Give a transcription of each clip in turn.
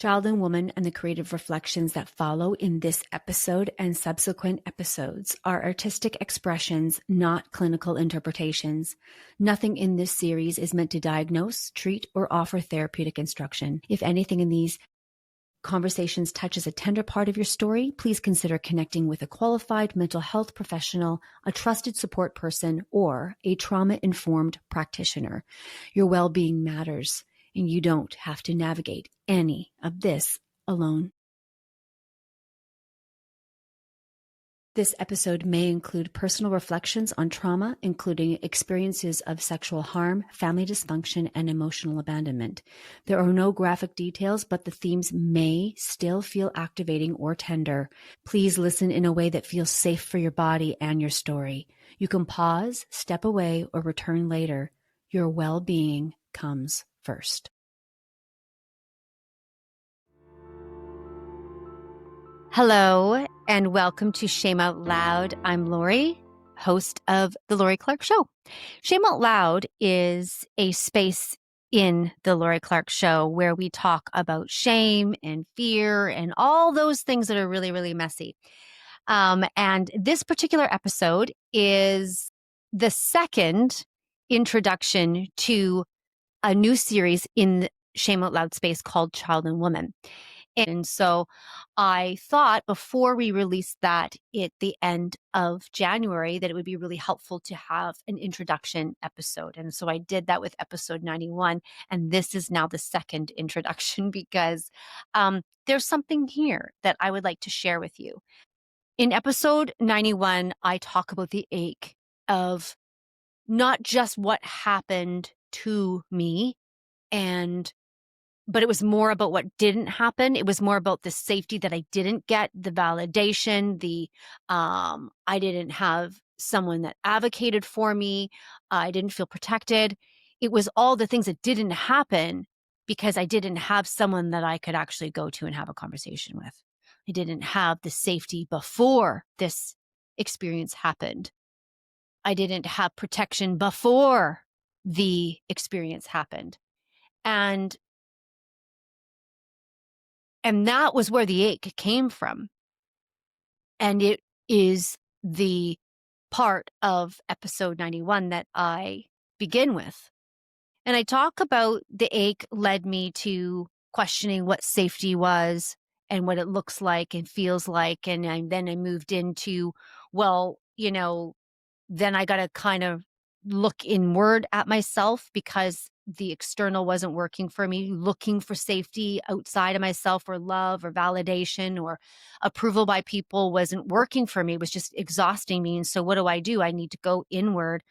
Child and Woman and the creative reflections that follow in this episode and subsequent episodes are artistic expressions, not clinical interpretations. Nothing in this series is meant to diagnose, treat, or offer therapeutic instruction. If anything in these conversations touches a tender part of your story, please consider connecting with a qualified mental health professional, a trusted support person, or a trauma-informed practitioner. Your well-being matters, and you don't have to navigate any of this alone. This episode may include personal reflections on trauma, including experiences of sexual harm, family dysfunction, and emotional abandonment. There are no graphic details, but the themes may still feel activating or tender. Please listen in a way that feels safe for your body and your story. You can pause, step away, or return later. Your well-being comes first. Hello, and welcome to Shame Out Loud. I'm Lori, host of The Lori Clarke Show. Shame Out Loud is a space in The Lori Clarke Show where we talk about shame and fear and all those things that are really, really messy. And this particular episode is the second introduction to a new series in the Shame Out Loud space called Child and Woman. And so I thought before we released that at the end of January that it would be really helpful to have an introduction episode. And so I did that with episode 91. And this is now the second introduction because there's something here that I would like to share with you. In episode 91, I talk about the ache of not just what happened to me but it was more about what didn't happen. It was more about the safety that I didn't get, the validation, I didn't have someone that advocated for me. I didn't feel protected. It was all the things that didn't happen because I didn't have someone that I could actually go to and have a conversation with. I didn't have the safety before this experience happened. I didn't have protection before the experience happened. And that was where the ache came from. And it is the part of episode 91 that I begin with. And I talk about the ache led me to questioning what safety was and what it looks like and feels like. And then I moved into, then I got to kind of look inward at myself because the external wasn't working for me, looking for safety outside of myself or love or validation or approval by people wasn't working for me. It was just exhausting me. And so what do? I need to go inward.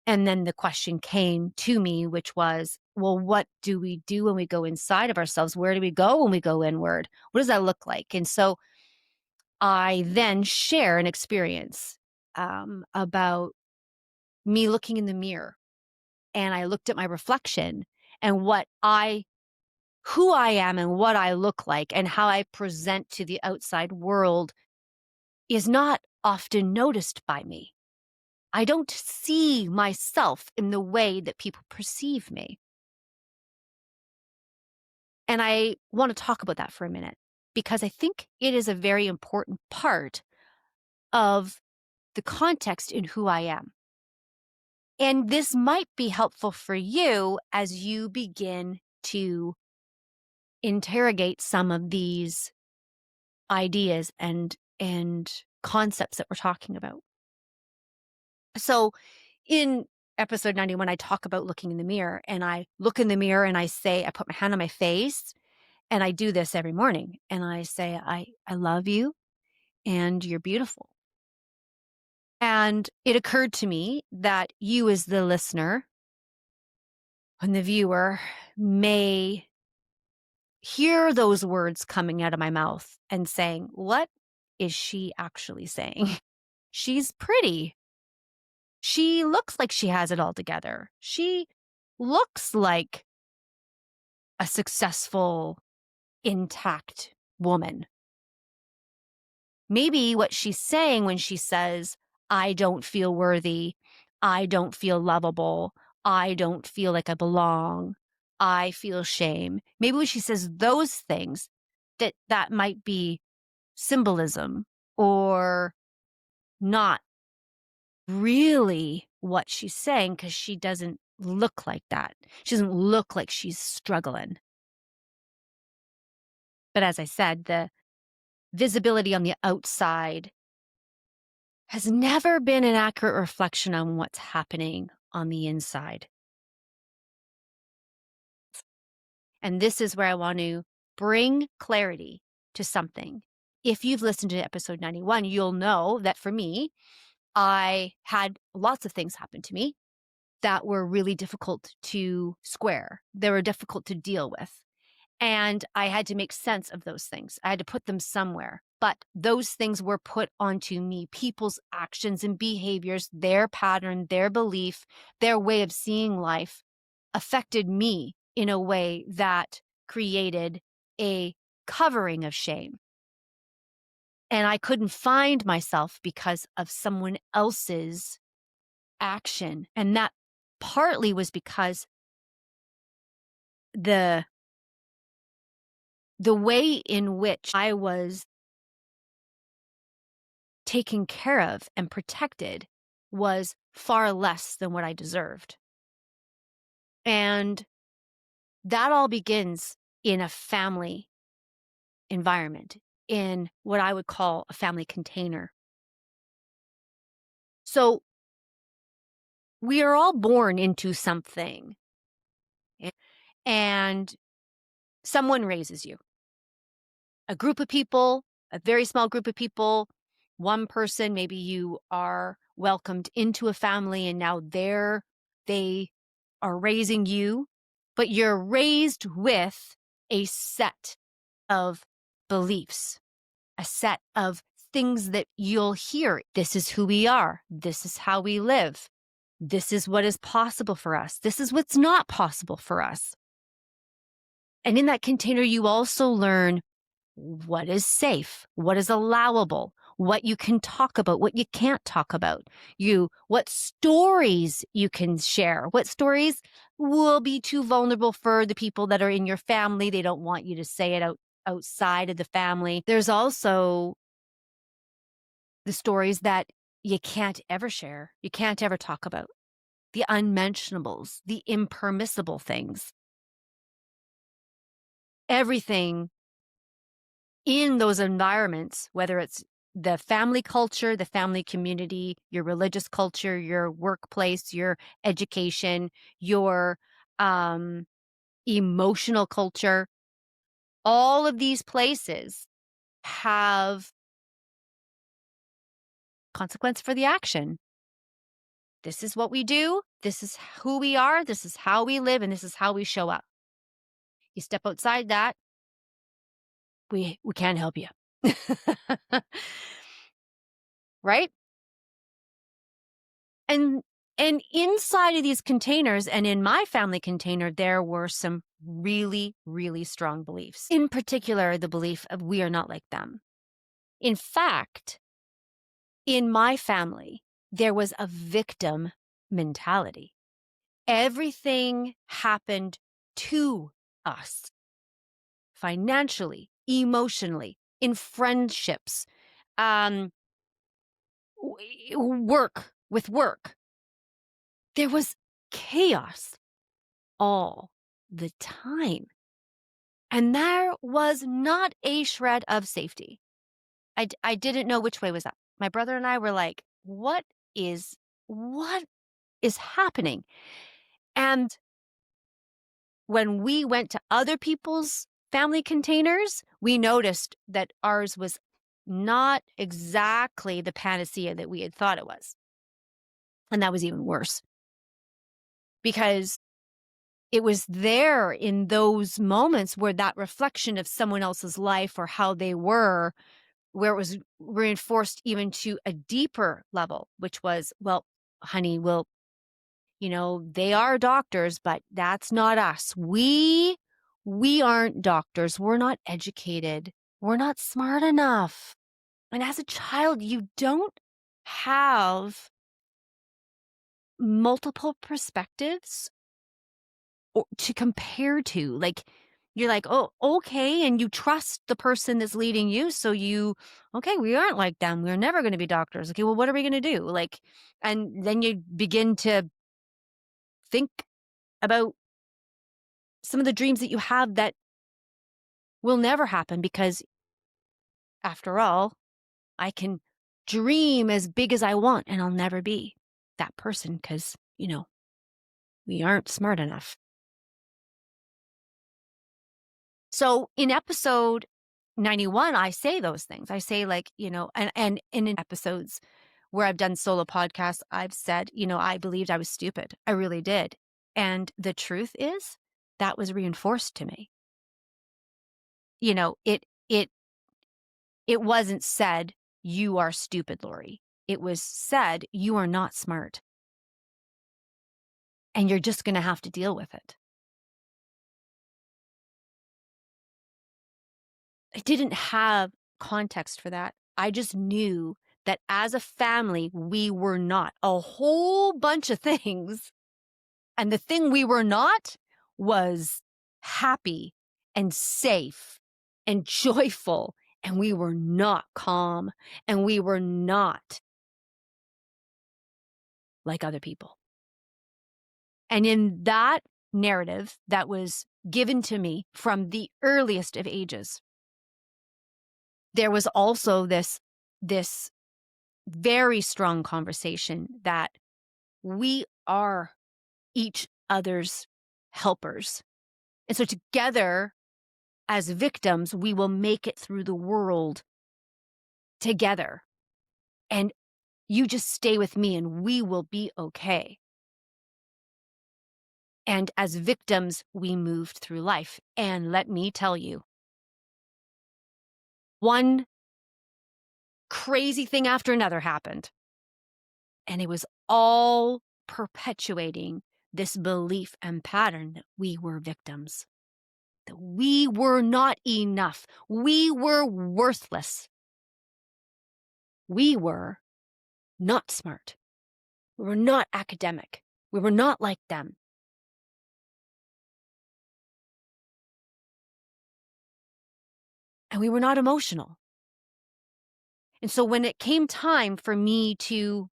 And then the question came to me, which was, well, what do we do when we go inside of ourselves? Where do we go when we go inward? What does that look like? And so I then share an experience about me looking in the mirror. And I looked at my reflection and who I am and what I look like and how I present to the outside world is not often noticed by me. I don't see myself in the way that people perceive me. And I want to talk about that for a minute because I think it is a very important part of the context in who I am. And this might be helpful for you as you begin to interrogate some of these ideas and concepts that we're talking about. So in episode 91, I talk about looking in the mirror, and I look in the mirror and I say, I put my hand on my face, and I do this every morning. And I say, I love you and you're beautiful. And it occurred to me that you as the listener and the viewer may hear those words coming out of my mouth and saying, what is she actually saying? She's pretty. She looks like she has it all together. She looks like a successful, intact woman. Maybe what she's saying when she says, I don't feel worthy, I don't feel lovable, I don't feel like I belong, I feel shame. Maybe when she says those things, that might be symbolism or not really what she's saying because she doesn't look like that. She doesn't look like she's struggling. But as I said, the visibility on the outside has never been an accurate reflection on what's happening on the inside. And this is where I want to bring clarity to something. If you've listened to episode 91, you'll know that for me, I had lots of things happen to me that were really difficult to square. They were difficult to deal with. And I had to make sense of those things. I had to put them somewhere. But those things were put onto me. People's actions and behaviors, their pattern, their belief, their way of seeing life affected me in a way that created a covering of shame. And I couldn't find myself because of someone else's action. And that partly was because the way in which I was taken care of and protected was far less than what I deserved. And that all begins in a family environment, in what I would call a family container. So we are all born into something, and someone raises you. A group of people, a very small group of people, one person, maybe you are welcomed into a family and now they are raising you, but you're raised with a set of beliefs, a set of things that you'll hear. This is who we are. This is how we live. This is what is possible for us. This is what's not possible for us. And in that container, you also learn what is safe, what is allowable, what you can talk about, what you can't talk about, what stories you can share, what stories will be too vulnerable for the people that are in your family. They don't want you to say it outside of the family. There's also the stories that you can't ever share, you can't ever talk about, the unmentionables, the impermissible things. Everything in those environments, whether it's the family culture, the family community, your religious culture, your workplace, your education, your emotional culture, all of these places have consequence for the action. This is what we do. This is who we are. This is how we live. And this is how we show up. You step outside that, we can't help you. Right? And inside of these containers and in my family container, there were some really, really strong beliefs. In particular, the belief of we are not like them. In fact, in my family, there was a victim mentality. Everything happened to us financially, emotionally, in friendships, work. There was chaos all the time. And there was not a shred of safety. I didn't know which way was up. My brother and I were like, what is happening? And when we went to other people's family containers, we noticed that ours was not exactly the panacea that we had thought it was. And that was even worse because it was there in those moments where that reflection of someone else's life or how they were, where it was reinforced even to a deeper level, which was, well, honey, they are doctors, but that's not us. We aren't doctors. We're not educated. We're not smart enough. And as a child, you don't have multiple perspectives or to compare to. Like, you're like, "Oh, okay," and you trust the person that's leading you, so "Okay, we aren't like them. We're never gonna be doctors. Okay, well, what are we gonna do?" Like, and then you begin to think about some of the dreams that you have that will never happen because, after all, I can dream as big as I want, and I'll never be that person because we aren't smart enough. So in episode 91, I say those things. I say, like, and in episodes where I've done solo podcasts, I've said, I believed I was stupid. I really did. And the truth is that was reinforced to me. You know, it wasn't said, "You are stupid, Lori." It was said, "You are not smart, and you're just going to have to deal with it." I didn't have context for that. I just knew that as a family, we were not a whole bunch of things. And the thing we were not was happy and safe and joyful. And we were not calm. And we were not like other people. And in that narrative that was given to me from the earliest of ages, there was also this very strong conversation that we are each other's helpers. And so together as victims, we will make it through the world together. And you just stay with me and we will be okay. And as victims, we moved through life. And let me tell you, one crazy thing after another happened. And it was all perpetuating this belief and pattern that we were victims, that we were not enough. We were worthless. We were not smart. We were not academic. We were not like them. And we were not emotional. And so when it came time for me to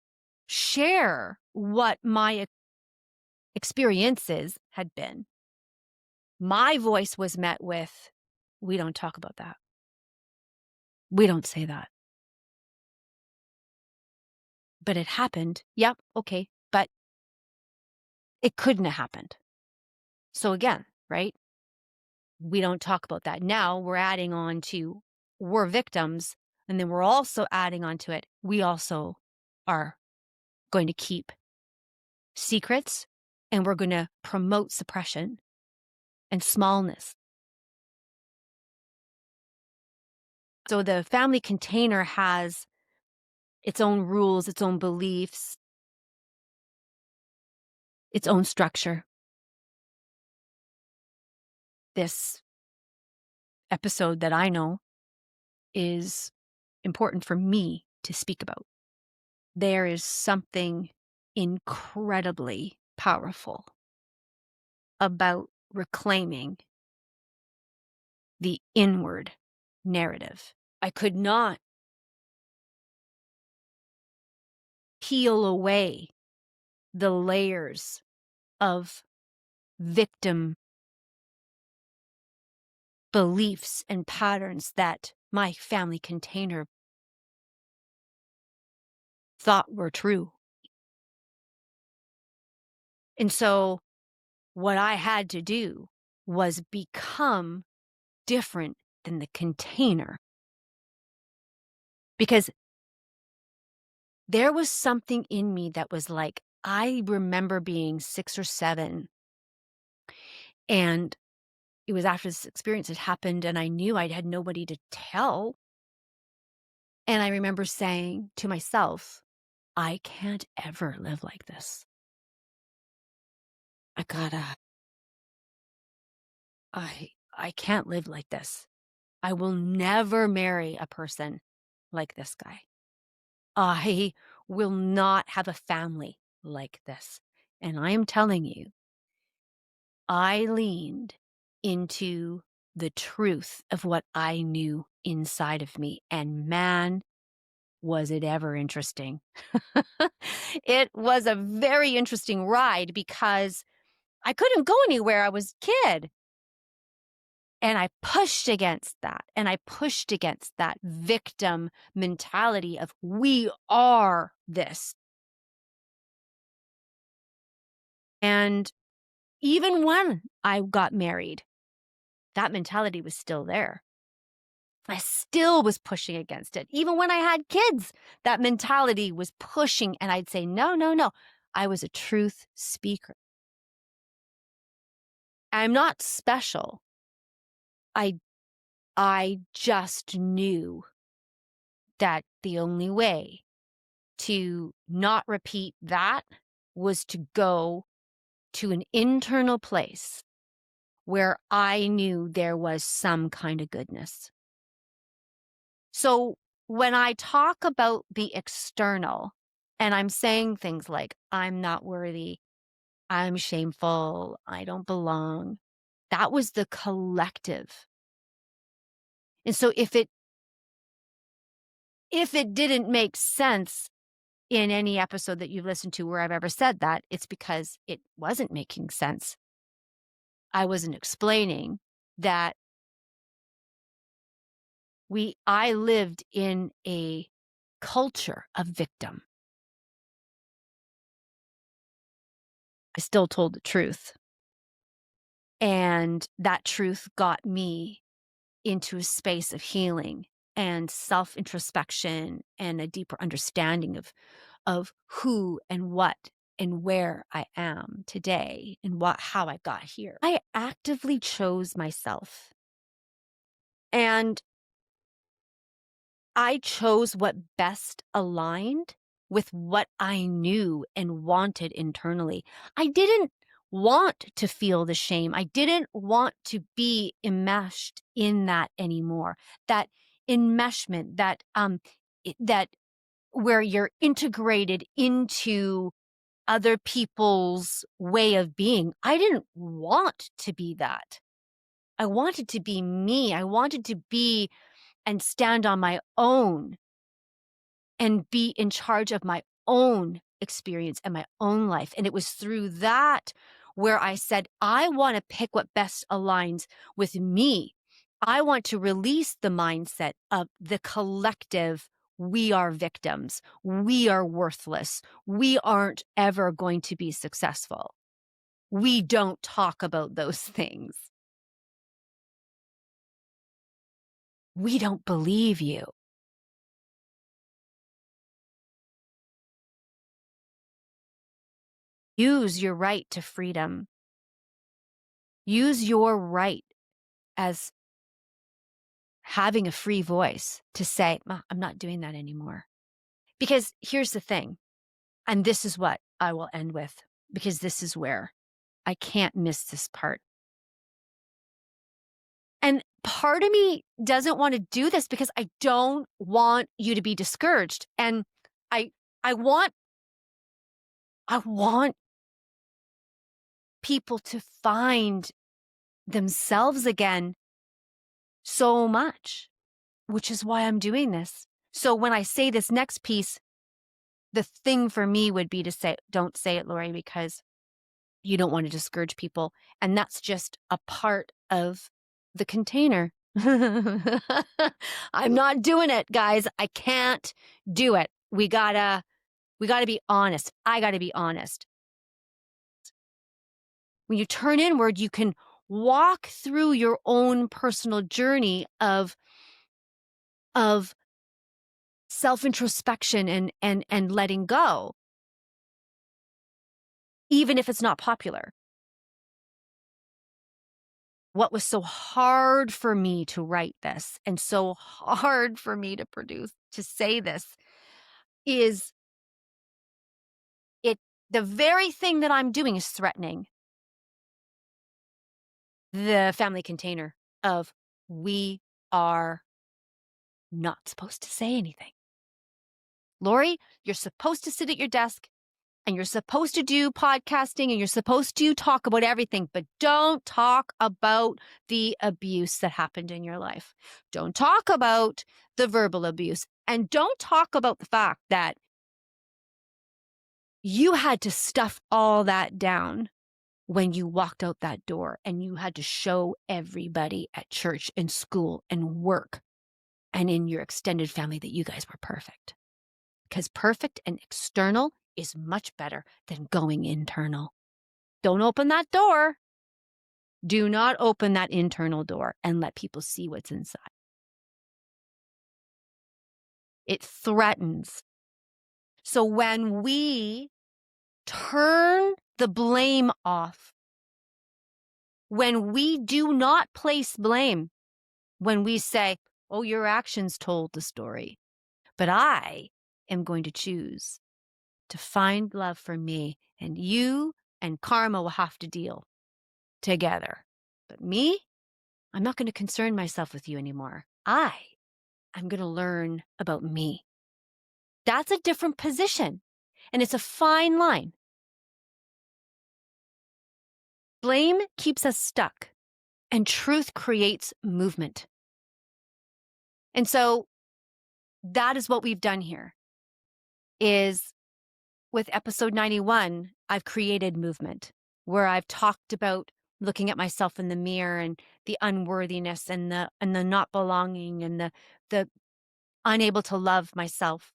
share what my experiences had been, my voice was met with, "We don't talk about that. We don't say that." But it happened. Yep, okay. But it couldn't have happened. So again, right? We don't talk about that. Now we're adding on to, we're victims. And then we're also adding on to it, we also are going to keep secrets, and we're going to promote suppression and smallness. So the family container has its own rules, its own beliefs, its own structure. This episode that I know is important for me to speak about. There is something incredibly powerful about reclaiming the inward narrative. I could not peel away the layers of victim beliefs and patterns that my family container thought were true. And so what I had to do was become different than the container, because there was something in me that was like, I remember being 6 or 7, and it was after this experience had happened, and I knew I had nobody to tell. And I remember saying to myself, I can't ever live like this. I gotta, I can't live like this. I will never marry a person like this guy. I will not have a family like this. And I am telling you, I leaned into the truth of what I knew inside of me. And man, was it ever interesting. It was a very interesting ride because I couldn't go anywhere. I was a kid. And I pushed against that. And I pushed against that victim mentality of we are this. And even when I got married, that mentality was still there. I still was pushing against it. Even when I had kids, that mentality was pushing. And I'd say, no, no, no. I was a truth speaker. I'm not special. I just knew that the only way to not repeat that was to go to an internal place where I knew there was some kind of goodness. So when I talk about the external and I'm saying things like, I'm not worthy, I'm shameful, I don't belong, that was the collective. And so if it didn't make sense in any episode that you've listened to where I've ever said that, it's because it wasn't making sense. I wasn't explaining that I lived in a culture of victim. I still told the truth. And that truth got me into a space of healing and self-introspection and a deeper understanding of who and what and where I am today and how I got here. I actively chose myself. And I chose what best aligned with what I knew and wanted internally. I didn't want to feel the shame. I didn't want to be enmeshed in that anymore. That enmeshment, that where you're integrated into other people's way of being. I didn't want to be that. I wanted to be me. I wanted to be and stand on my own and be in charge of my own experience and my own life. And it was through that where I said, I want to pick what best aligns with me. I want to release the mindset of the collective. We are victims. We are worthless. We aren't ever going to be successful. We don't talk about those things. We don't believe you. Use your right to freedom. Use your right as having a free voice to say, I'm not doing that anymore. Because here's the thing, and this is what I will end with, because this is where I can't miss this part. And part of me doesn't want to do this because I don't want you to be discouraged. And I want people to find themselves again so much, which is why I'm doing this. So when I say this next piece, the thing for me would be to say, don't say it, Lori, because you don't want to discourage people. And that's just a part of the container. I'm not doing it, guys. I can't do it. We gotta be honest. I gotta be honest. When you turn inward, you can walk through your own personal journey of self-introspection and letting go, even if it's not popular. What was so hard for me to write this and so hard for me to say this is the very thing that I'm doing is threatening the family container of we are not supposed to say anything. Lori, you're supposed to sit at your desk and you're supposed to do podcasting and you're supposed to talk about everything, but don't talk about the abuse that happened in your life. Don't talk about the verbal abuse, and don't talk about the fact that you had to stuff all that down when you walked out that door and you had to show everybody at church and school and work and in your extended family that you guys were perfect. Because perfect and external is much better than going internal. Don't open that door. Do not open that internal door and let people see what's inside. It threatens. So when we turn the blame off, when we do not place blame, when we say, oh, your actions told the story, but I am going to choose to find love for me, and you and karma will have to deal together. But me, I'm not going to concern myself with you anymore. I'm going to learn about me. That's a different position, and it's a fine line. Blame keeps us stuck, and truth creates movement. And so that is what we've done here, is with episode 91, I've created movement where I've talked about looking at myself in the mirror and the unworthiness and the not belonging and the unable to love myself.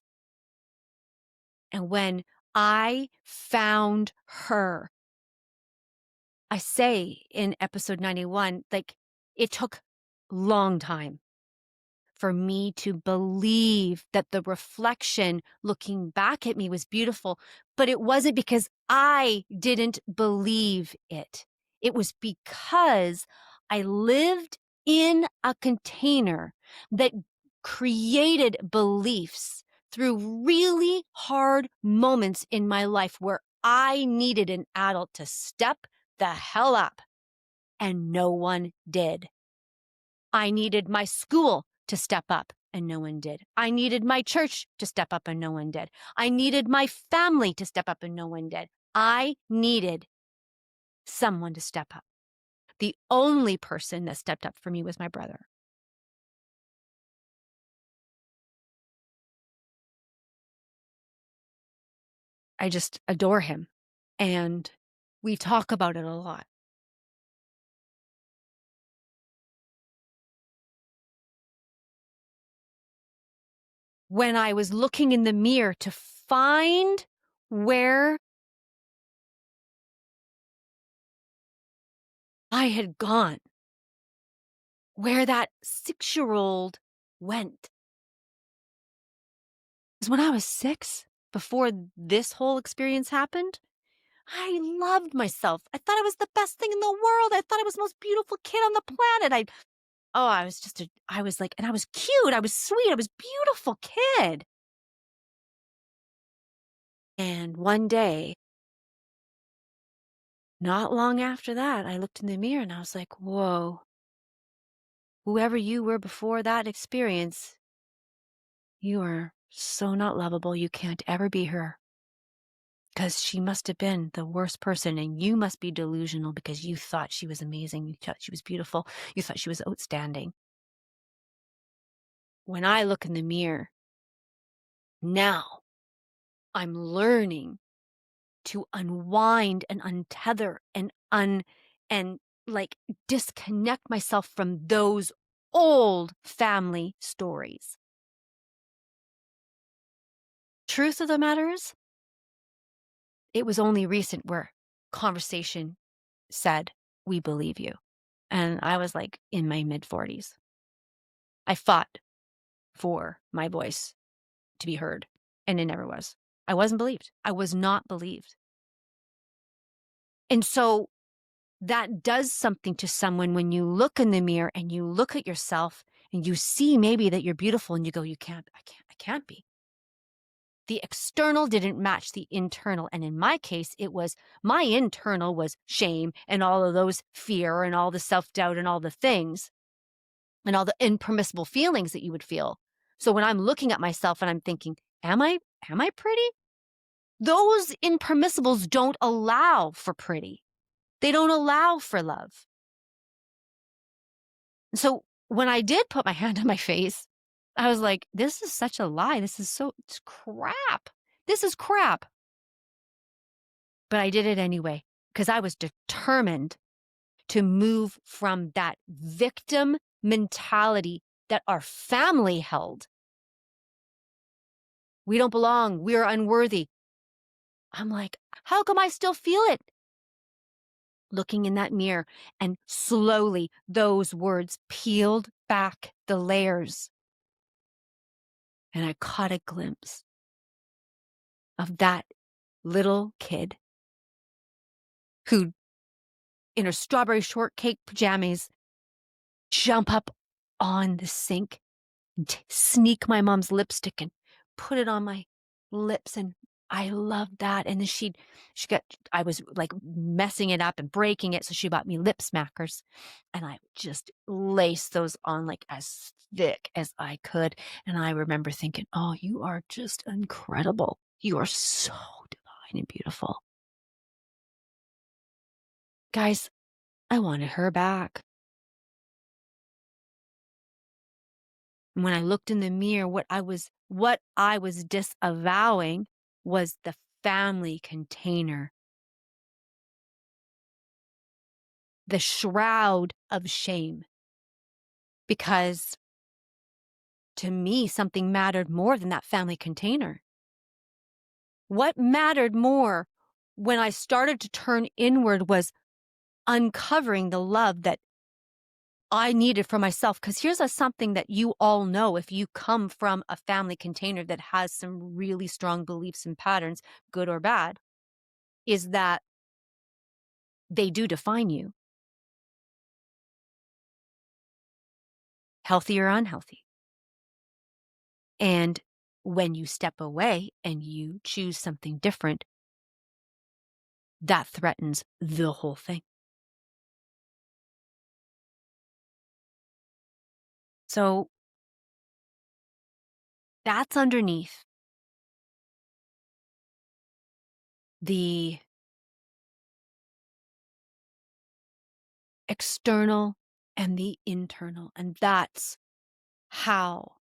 And when I found her, I say in episode 91, like, it took a long time for me to believe that the reflection looking back at me was beautiful, but it wasn't because I didn't believe it. It was because I lived in a container that created beliefs through really hard moments in my life where I needed an adult to step the hell up, and no one did. I needed my school to step up, and no one did. I needed my church to step up, and no one did. I needed my family to step up, and no one did. I needed someone to step up. The only person that stepped up for me was my brother. I just adore him, and we talk about it a lot. When I was looking in the mirror to find where I had gone, where that 6-year-old went. Because when I was 6, before this whole experience happened, I loved myself. I thought I was the best thing in the world. I thought I was the most beautiful kid on the planet. I was like, and I was cute. I was sweet. I was a beautiful kid. And one day, not long after that, I looked in the mirror and I was like, whoa, whoever you were before that experience, you are so not lovable. You can't ever be her. Because she must have been the worst person, and you must be delusional because you thought she was amazing. You thought she was beautiful. You thought she was outstanding. When I look in the mirror, now I'm learning to unwind and untether and like disconnect myself from those old family stories. Truth of the matter is, it was only recent where conversation said, we believe you. And I was like in my mid-40s. I fought for my voice to be heard, and it never was. I wasn't believed. I was not believed. And so that does something to someone when you look in the mirror and you look at yourself and you see maybe that you're beautiful and you go, I can't be. The external didn't match the internal. And in my case, it was my internal was shame and all of those fear and all the self-doubt and all the things and all the impermissible feelings that you would feel. So when I'm looking at myself and I'm thinking, am I pretty? Those impermissibles don't allow for pretty. They don't allow for love. So when I did put my hand on my face, I was like, this is such a lie. It's crap. This is crap. But I did it anyway because I was determined to move from that victim mentality that our family held. We don't belong. We are unworthy. I'm like, how come I still feel it? Looking in that mirror, and slowly those words peeled back the layers. And I caught a glimpse of that little kid who, in her strawberry shortcake pajamas, jump up on the sink and sneak my mom's lipstick and put it on my lips. And I loved that. And then I was like messing it up and breaking it. So she bought me lip smackers and I just laced those on like as thick as I could. And I remember thinking, oh, you are just incredible. You are so divine and beautiful. Guys, I wanted her back. And when I looked in the mirror, what I was disavowing was the family container, the shroud of shame. Because to me, something mattered more than that family container. What mattered more when I started to turn inward was uncovering the love that I needed for myself. Because here's something that you all know if you come from a family container that has some really strong beliefs and patterns, good or bad, is that they do define you, healthy or unhealthy. And when you step away and you choose something different, that threatens the whole thing. So that's underneath the external and the internal. And that's how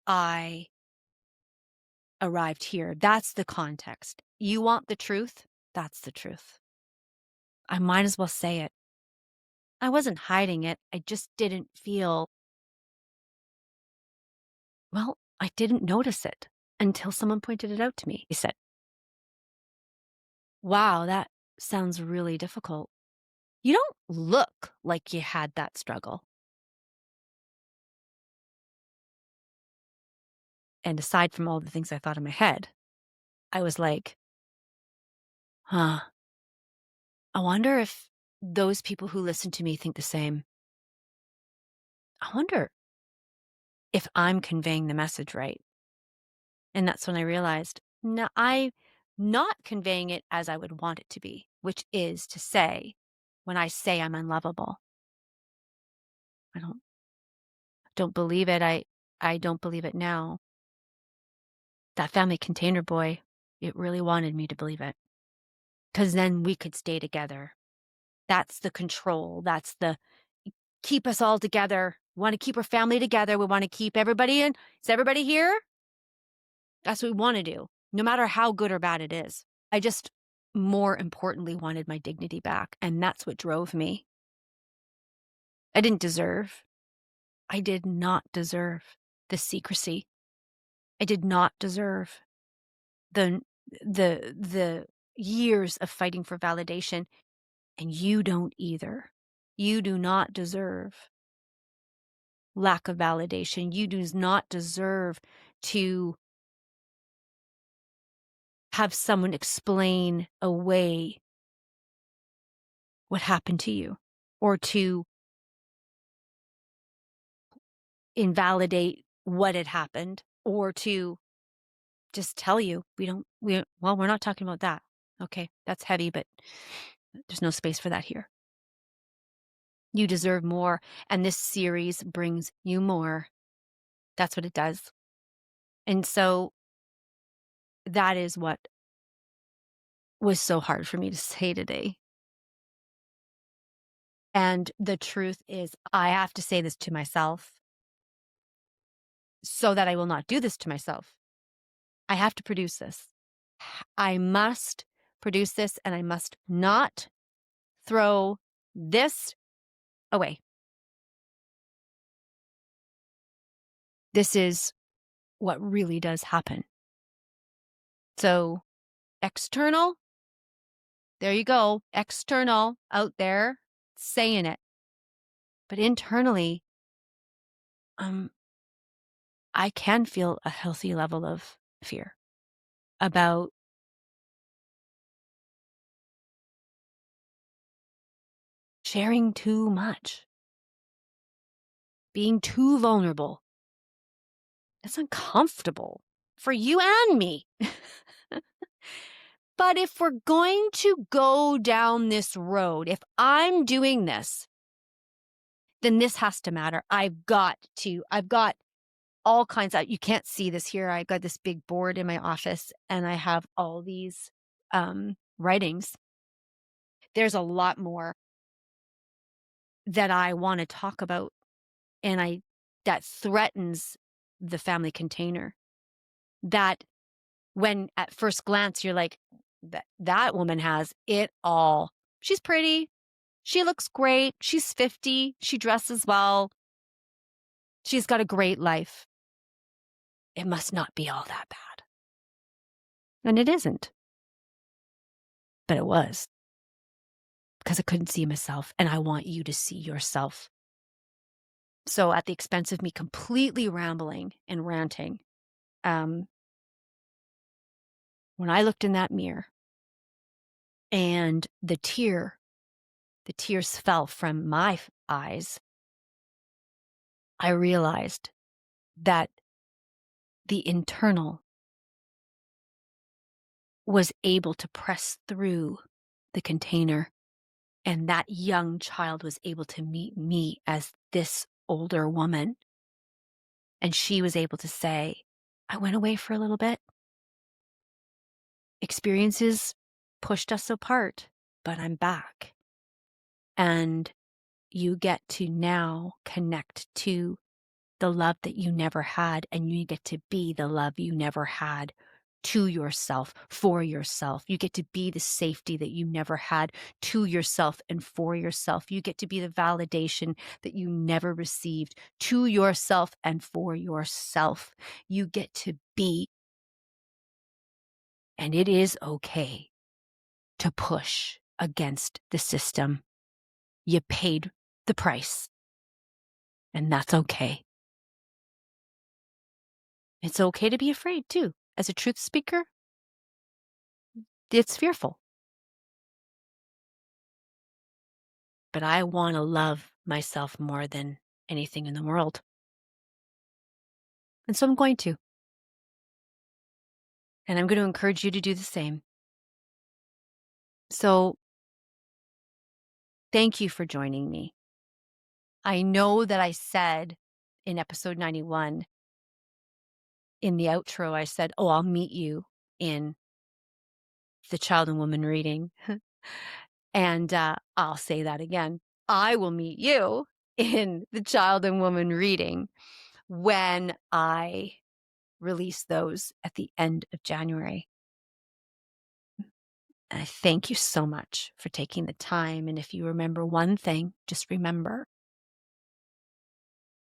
I arrived here. That's the context. You want the truth? That's the truth. I might as well say it. I wasn't hiding it. I just didn't feel, well, I didn't notice it until someone pointed it out to me. He said, wow, that sounds really difficult. You don't look like you had that struggle. And aside from all the things I thought in my head, I was like, huh, I wonder if those people who listen to me think the same. I wonder if I'm conveying the message right. And that's when I realized, no, I'm not conveying it as I would want it to be, which is to say, when I say I'm unlovable, I don't believe it. I don't believe it now. That family container boy, it really wanted me to believe it. Because then we could stay together. That's the control. That's the keep us all together. We want to keep our family together. We want to keep everybody in. Is everybody here? That's what we want to do, no matter how good or bad it is. I just, more importantly, wanted my dignity back. And that's what drove me. I did not deserve the secrecy. I did not deserve the years of fighting for validation. And you don't either. You do not deserve lack of validation. You do not deserve to have someone explain away what happened to you or to invalidate what had happened or to just tell you we're not talking about that. Okay, that's heavy, but there's no space for that here. You deserve more, and this series brings you more. That's what it does. And so that is what was so hard for me to say today. And the truth is, I have to say this to myself so that I will not do this to myself. I have to produce this. I must produce this, and I must not throw this away. This is what really does happen. So, external, there you go. External out there saying it. But internally, um, I can feel a healthy level of fear about sharing too much, being too vulnerable. It's uncomfortable for you and me. But if we're going to go down this road, if I'm doing this, then this has to matter. I've got all kinds of, you can't see this here. I've got this big board in my office and I have all these writings. There's a lot more that I want to talk about and that threatens the family container. That when at first glance you're like, that woman has it all. She's pretty. She looks great. She's 50. She dresses well. She's got a great life. It must not be all that bad. And it isn't. But it was. Because I couldn't see myself, and I want you to see yourself. So at the expense of me completely rambling and ranting, when I looked in that mirror and the tears fell from my eyes, I realized that the internal was able to press through the container, and that young child was able to meet me as this older woman. And she was able to say, I went away for a little bit. Experiences pushed us apart, but I'm back. And you get to now connect to the love that you never had, and you get to be the love you never had to yourself, for yourself. You get to be the safety that you never had to yourself and for yourself. You get to be the validation that you never received to yourself and for yourself. You get to be, and it is okay to push against the system. You paid the price, and that's okay. It's okay to be afraid too. As a truth speaker, it's fearful. But I want to love myself more than anything in the world. And so I'm going to. And I'm going to encourage you to do the same. So thank you for joining me. I know that I said in episode 91, in the outro, I said, oh, I'll meet you in the child and woman reading. And I'll say that again. I will meet you in the child and woman reading when I release those at the end of January. And I thank you so much for taking the time. And if you remember one thing, just remember,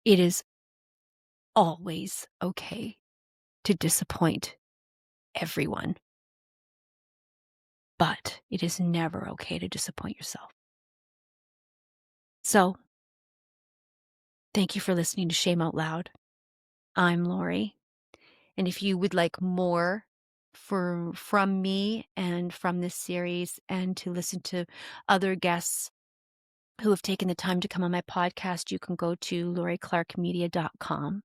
it is always okay to disappoint everyone. But it is never okay to disappoint yourself. So, thank you for listening to Shame Out Loud. I'm Lori. And if you would like more from me and from this series, and to listen to other guests who have taken the time to come on my podcast, you can go to loriclarkemedia.com.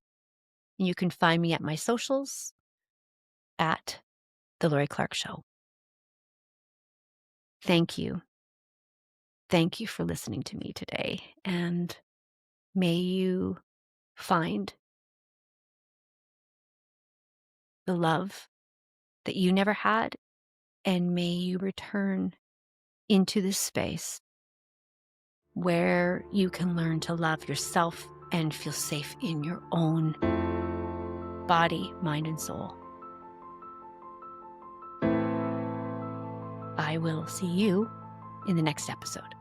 And you can find me at my socials at The Lori Clarke Show. Thank you. Thank you for listening to me today. And may you find the love that you never had and may you return into this space where you can learn to love yourself and feel safe in your own body, mind, and soul. I will see you in the next episode.